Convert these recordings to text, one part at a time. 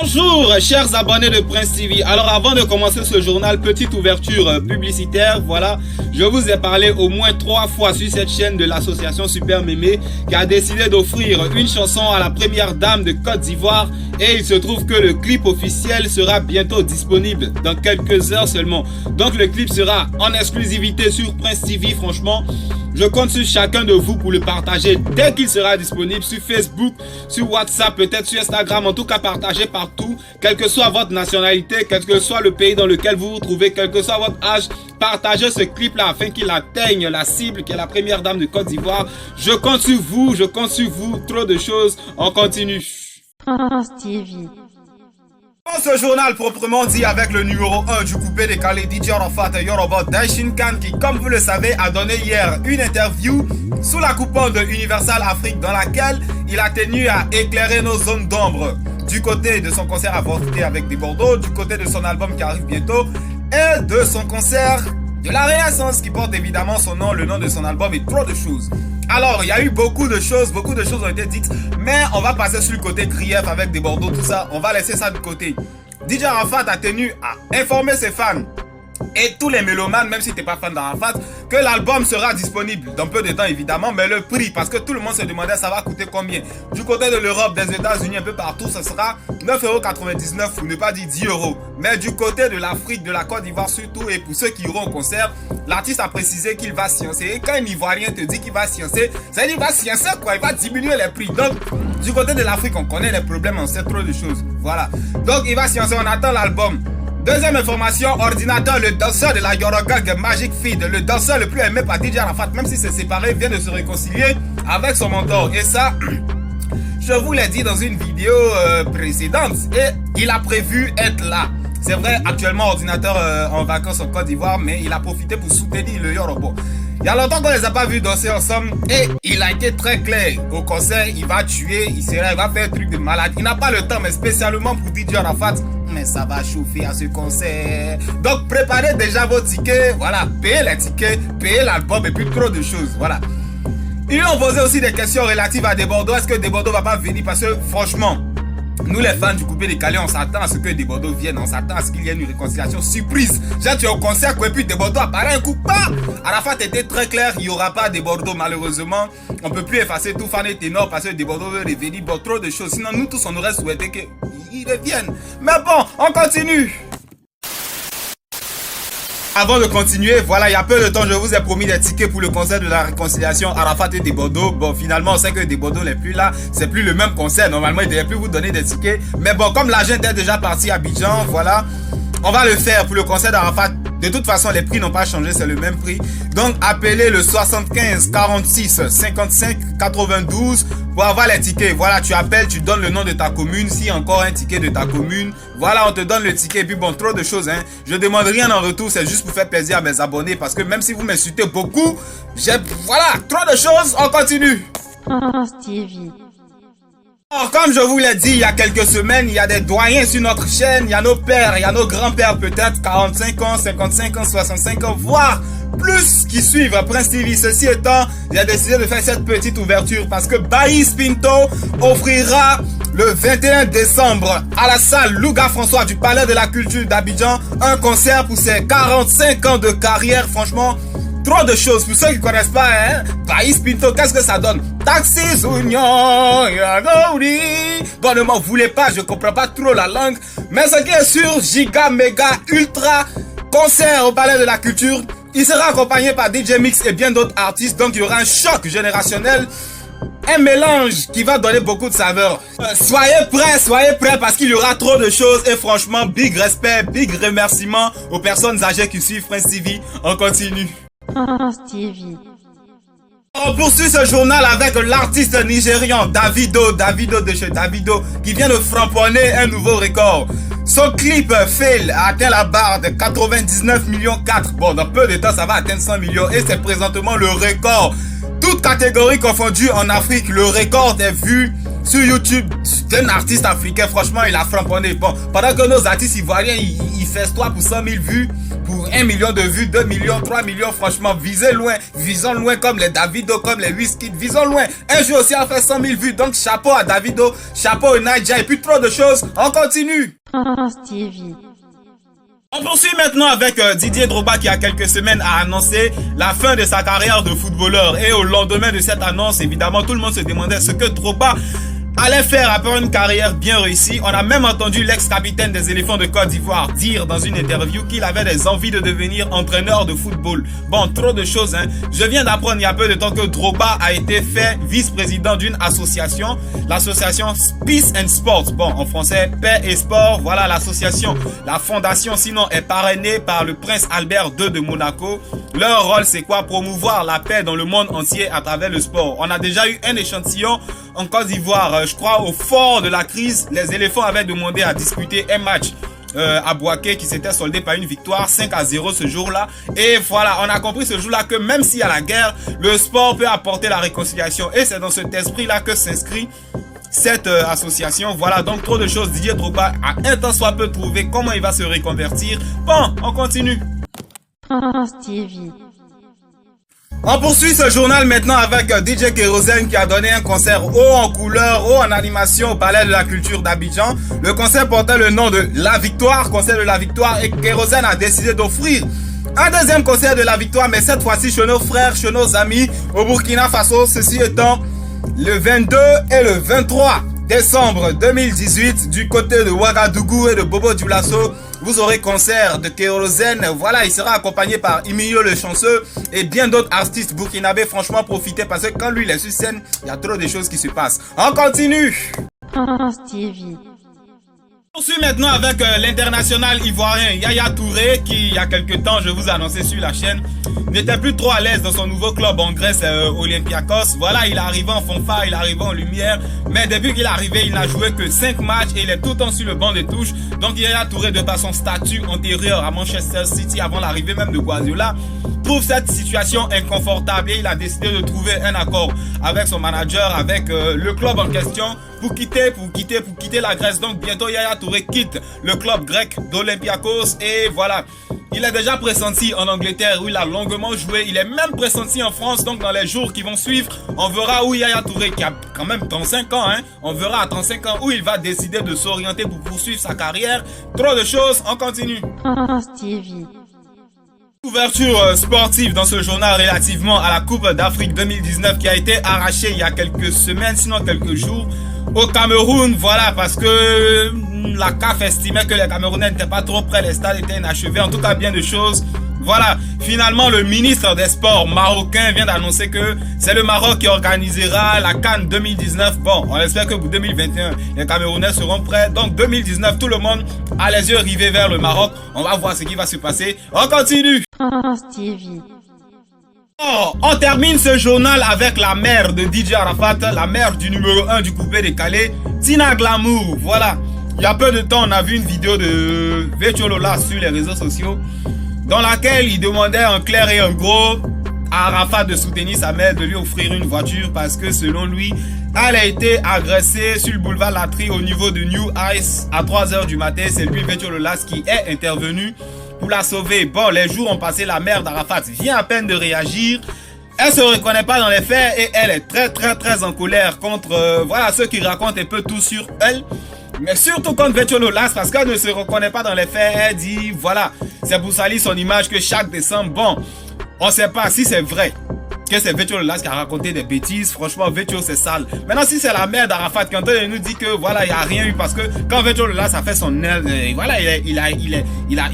Bonjour chers abonnés de Prince TV. Alors avant de commencer ce journal, petite ouverture publicitaire, voilà. Je vous ai parlé au moins 3 fois sur cette chaîne de l'association Super Mémé qui a décidé d'offrir une chanson à la première dame de Côte d'Ivoire. Et il se trouve que le clip officiel sera bientôt disponible dans quelques heures seulement. Donc le clip sera en exclusivité sur Prince TV. Franchement, je compte sur chacun de vous pour le partager dès qu'il sera disponible sur Facebook, sur WhatsApp, peut-être sur Instagram. En tout cas, partagez partout, quelle que soit votre nationalité, quel que soit le pays dans lequel vous vous trouvez, quel que soit votre âge. Partagez ce clip-là afin qu'il atteigne la cible qui est la première dame de Côte d'Ivoire. Je compte sur vous, je compte sur vous. Trop de choses, on continue. Prince TV. Ce journal proprement dit avec le numéro 1 du coupé décalé DJ Arafat Yoruba Daishin Khan qui, comme vous le savez, a donné hier une interview sous la coupole de Universal Afrique dans laquelle il a tenu à éclairer nos zones d'ombre du côté de son concert à Porter avec des Bordeaux, du côté de son album qui arrive bientôt et de son concert de la Renaissance qui porte évidemment son nom, le nom de son album et trop de choses. Alors, il y a eu beaucoup de choses ont été dites, mais on va passer sur le côté grief avec des Bordeaux, tout ça, on va laisser ça de côté. DJ Arafat a tenu à informer ses fans et tous les mélomanes, même si tu n'es pas fan d'Arafat, que l'album sera disponible dans peu de temps évidemment, mais le prix, parce que tout le monde se demandait ça va coûter combien. Du côté de l'Europe, des États-Unis, un peu partout, ce sera 9,99 € pour ne pas dire 10 €. Mais du côté de l'Afrique, de la Côte d'Ivoire surtout, et pour ceux qui iront au concert, l'artiste a précisé qu'il va sciencer. Et quand un Ivoirien te dit qu'il va sciencer, ça veut dire qu'il va sciencer quoi, il va diminuer les prix. Donc, du côté de l'Afrique, on connaît les problèmes, on sait trop de choses. Voilà. Donc, il va sciencer, on attend l'album. Deuxième information, Ordinateur, le danseur de la Yorogang Magic Feed, le danseur le plus aimé par DJ Arafat, même si c'est séparé, vient de se réconcilier avec son mentor. Et ça, je vous l'ai dit dans une vidéo précédente, et il a prévu être là. C'est vrai, actuellement, Ordinateur en vacances en Côte d'Ivoire, mais il a profité pour soutenir le Yoruba. Il y a longtemps qu'on les a pas vus danser ensemble et il a été très clair. Au concert, il va tuer, il va faire un truc de malade. Il n'a pas le temps, mais spécialement pour DJ Arafat. Mais ça va chauffer à ce concert. Donc préparez déjà vos tickets. Voilà, payez les tickets, payez l'album et puis trop de choses. Voilà. Ils lui ont posé aussi des questions relatives à Desbordeaux. Est-ce que Desbordeaux va pas venir? Parce que franchement, nous les fans du coupé décalé, on s'attend à ce que Desbordeaux vienne, on s'attend à ce qu'il y ait une réconciliation surprise. Genre tu es au concert et puis Desbordeaux apparaît un coup, bam! Arafat était très clair, il n'y aura pas Desbordeaux malheureusement. On peut plus effacer tout fan et ténor parce que Desbordeaux veut revenir, bon trop de choses. Sinon nous tous on aurait souhaité qu'il revienne. Mais bon, on continue. Avant de continuer, voilà, il y a peu de temps, je vous ai promis des tickets pour le concert de la réconciliation Arafat et Desbordeaux. Bon, finalement, on sait que Desbordeaux n'est plus là. C'est plus le même concert. Normalement, il devait plus vous donner des tickets. Mais bon, comme l'agent est déjà parti à Abidjan, voilà, on va le faire pour le concert d'Arafat. De toute façon, les prix n'ont pas changé, c'est le même prix. Donc, appelez le 75 46 55 92 pour avoir les tickets. Voilà, tu appelles, tu donnes le nom de ta commune. S'il y a encore un ticket de ta commune, voilà, on te donne le ticket. Et puis bon, trop de choses, hein. Je demande rien en retour, c'est juste pour faire plaisir à mes abonnés. Parce que même si vous m'insultez beaucoup, voilà, trop de choses, on continue. Prince TV. Alors, comme je vous l'ai dit il y a quelques semaines, il y a des doyens sur notre chaîne, il y a nos pères, il y a nos grands-pères peut-être 45 ans, 55 ans, 65 ans, voire plus qui suivent Prince TV. Ceci étant, j'ai décidé de faire cette petite ouverture parce que Baïs Pinto offrira le 21 décembre à la salle Louga François du Palais de la Culture d'Abidjan un concert pour ses 45 ans de carrière. Franchement, trop de choses. Pour ceux qui ne connaissent pas, hein, Baïs Pinto, qu'est-ce que ça donne? Taxi Union, bon, ne m'en voulez pas, je comprends pas trop la langue. Mais ce qui est sûr, giga, méga, ultra concert au Palais de la Culture. Il sera accompagné par DJ Mix et bien d'autres artistes. Donc, il y aura un choc générationnel. Un mélange qui va donner beaucoup de saveurs. Soyez prêts parce qu'il y aura trop de choses. Et franchement, big respect, big remerciement aux personnes âgées qui suivent Prince TV. On continue. Prince TV. On poursuit ce journal avec l'artiste nigérian Davido de chez Davido qui vient de framponner un nouveau record. Son clip Fail a atteint la barre de 99 millions 4. Bon, dans peu de temps, ça va atteindre 100 millions et c'est présentement le record. Toutes catégories confondues en Afrique, le record est vu sur YouTube d'un artiste africain. Franchement, il a framponné. Bon, pendant que nos artistes ivoiriens, ils festoient pour 100 000 vues, pour 1 million de vues, 2 millions, 3 millions. Franchement, visons loin comme les Davido, comme les Wizkid, visons loin. Un jeu aussi a fait 100 000 vues. Donc, chapeau à Davido, chapeau à Naija et puis trop de choses. On continue. France TV. On poursuit maintenant avec Didier Drogba qui, il y a quelques semaines, a annoncé la fin de sa carrière de footballeur. Et au lendemain de cette annonce, évidemment, tout le monde se demandait ce que Drogba allait faire après une carrière bien réussie. On a même entendu l'ex-capitaine des Éléphants de Côte d'Ivoire dire dans une interview qu'il avait des envies de devenir entraîneur de football. Bon, trop de choses, hein. Je viens d'apprendre il y a peu de temps que Drogba a été fait vice-président d'une association, l'association Peace and Sports. Bon, en français, paix et sport. Voilà l'association. La fondation, sinon, est parrainée par le prince Albert II de Monaco. Leur rôle, c'est quoi? Promouvoir la paix dans le monde entier à travers le sport. On a déjà eu un échantillon en Côte d'Ivoire. Je crois au fort de la crise, les éléphants avaient demandé à disputer un match à Boaké qui s'était soldé par une victoire 5-0 ce jour-là. Et voilà, on a compris ce jour-là que même s'il y a la guerre, le sport peut apporter la réconciliation. Et c'est dans cet esprit-là que s'inscrit cette association. Voilà, donc trop de choses. Didier Drogba a un temps soit peu trouvé comment il va se reconvertir. Bon, on continue. France TV. On poursuit ce journal maintenant avec DJ Kérosène qui a donné un concert haut en couleur, haut en animation au Palais de la Culture d'Abidjan. Le concert portait le nom de La Victoire, concert de la Victoire, et Kérosène a décidé d'offrir un deuxième concert de la Victoire, mais cette fois-ci chez nos frères, chez nos amis au Burkina Faso, ceci étant le 22 et le 23 décembre 2018 du côté de Ouagadougou et de Bobo Dioulasso. Vous aurez concert de Kérosène. Voilà, il sera accompagné par Emilio le Chanceux et bien d'autres artistes burkinabés. Franchement, profitez parce que quand lui il est sur scène, il y a trop de choses qui se passent. On continue. France TV. On poursuit maintenant avec l'international ivoirien Yaya Touré qui, il y a quelques temps, je vous ai annoncé sur la chaîne, n'était plus trop à l'aise dans son nouveau club en Grèce, Olympiakos. Voilà, il est arrivé en fanfare, il est arrivé en lumière, mais depuis qu'il est arrivé, il n'a joué que 5 matchs et il est tout le temps sur le banc des touches. Donc Yaya Touré, de par son statut antérieur à Manchester City, avant l'arrivée même de Guardiola, trouve cette situation inconfortable et il a décidé de trouver un accord avec son manager, avec le club en question pour quitter la Grèce. Donc bientôt Yaya Touré quitte le club grec d'Olympiakos et voilà. Il est déjà pressenti en Angleterre où il a longuement joué. Il est même pressenti en France. Donc dans les jours qui vont suivre, on verra où Yaya Touré, qui a quand même 35 ans, hein, on verra à 35 ans où il va décider de s'orienter pour poursuivre sa carrière. Trop de choses, on continue. France TV. Ouverture sportive dans ce journal relativement à la Coupe d'Afrique 2019 qui a été arrachée il y a quelques semaines, sinon quelques jours, au Cameroun. Voilà, parce que la CAF estimait que les Camerounais n'étaient pas trop prêts, les stades étaient inachevés, en tout cas bien de choses. Voilà, finalement le ministre des Sports marocain vient d'annoncer que c'est le Maroc qui organisera la CAN 2019. Bon, on espère que pour 2021, les Camerounais seront prêts. Donc 2019, tout le monde a les yeux rivés vers le Maroc. On va voir ce qui va se passer. On continue. France TV. Oh, on termine ce journal avec la mère de DJ Arafat, la mère du numéro 1 du coupé décalé, Tina Glamour. Voilà, il y a peu de temps, on a vu une vidéo de Vetio Lola sur les réseaux sociaux dans laquelle il demandait en clair et en gros à Arafat de soutenir sa mère, de lui offrir une voiture parce que selon lui, elle a été agressée sur le boulevard Latry au niveau de New Ice à 3 h du matin. C'est lui, Vetio Lola, qui est intervenu pour la sauver. Bon, les jours ont passé, la mère d'Arafat vient à peine de réagir. Elle se reconnaît pas dans les faits et elle est très en colère contre voilà ceux qui racontent un peu tout sur elle. Mais surtout contre Vetio Lola, parce qu'elle ne se reconnaît pas dans les faits. Elle dit voilà, c'est pour salir son image que chaque décembre, bon, on sait pas si c'est vrai que c'est Vetio Lola qui a raconté des bêtises. Franchement, Vetio, c'est sale. Maintenant, si c'est la mère d'Arafat qui nous dit que voilà, il n'y a rien eu parce que quand Vetio Lola a fait son voilà, il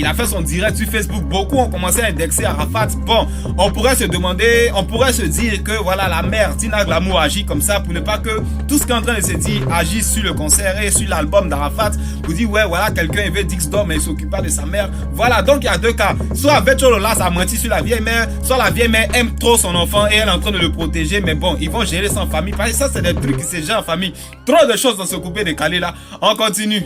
a fait son direct sur Facebook. Beaucoup ont commencé à indexer Arafat. Bon, on pourrait se demander, on pourrait se dire que voilà, la mère Tina Glamour agit comme ça pour ne pas que tout ce qui est en train de se dire agisse sur le concert et sur l'album d'Arafat. Vous dites ouais, voilà, quelqu'un avait Dix d'or mais il s'occupe pas de sa mère. Voilà, donc il y a deux cas. Soit Vetio Lola a menti sur la vieille mère, soit la vieille mère aime trop son enfant et elle est en train de le protéger, mais bon, ils vont gérer sans famille. Parce que ça, c'est des trucs qui se gèrent en famille. Trop de choses dans ce coupé décalé là. On continue.